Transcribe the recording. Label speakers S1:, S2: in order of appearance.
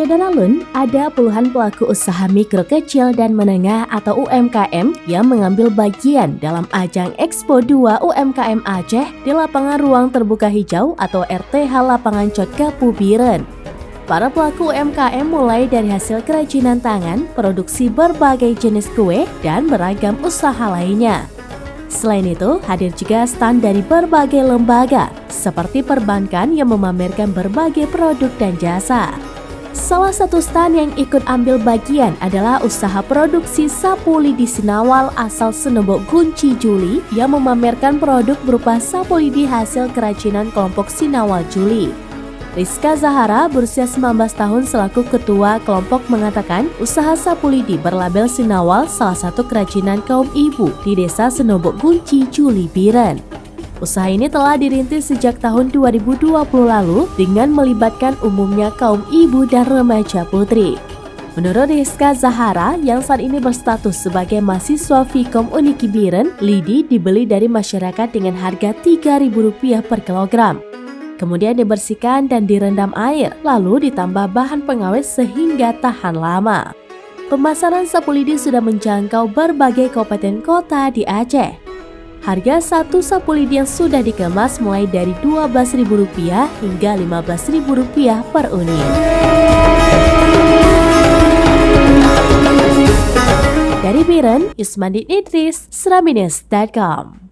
S1: Saudara Lun, ada puluhan pelaku usaha mikro kecil dan menengah atau UMKM yang mengambil bagian dalam ajang Expo 2 UMKM Aceh di lapangan ruang terbuka hijau atau RTH Lapangan Cot Kapu Biren. Para pelaku UMKM mulai dari hasil kerajinan tangan, produksi berbagai jenis kue, dan beragam usaha lainnya. Selain itu, hadir juga stand dari berbagai lembaga, seperti perbankan yang memamerkan berbagai produk dan jasa. Salah satu stand yang ikut ambil bagian adalah usaha produksi sapu lidi Sinawal asal Senebok Gunci Juli yang memamerkan produk berupa sapu lidi hasil kerajinan kelompok Sinawal Juli. Rizka Zahara berusia 19 tahun selaku ketua kelompok mengatakan usaha sapu lidi berlabel Sinawal salah satu kerajinan kaum ibu di desa Senebok Gunci Juli Biren. Usaha ini telah dirintis sejak tahun 2020 lalu dengan melibatkan umumnya kaum ibu dan remaja putri. Menurut Rizka Zahara yang saat ini berstatus sebagai mahasiswa Vkom Uniki Biren, lidi dibeli dari masyarakat dengan harga Rp3.000 per kilogram. Kemudian dibersihkan dan direndam air, lalu ditambah bahan pengawet sehingga tahan lama. Pemasaran sapu lidi sudah menjangkau berbagai kabupaten kota di Aceh. Harga satu sapu lidi yang sudah dikemas mulai dari Rp12.000 hingga Rp15.000 per unit. Dari Biren, Ismandit Idris, Sraminews.com.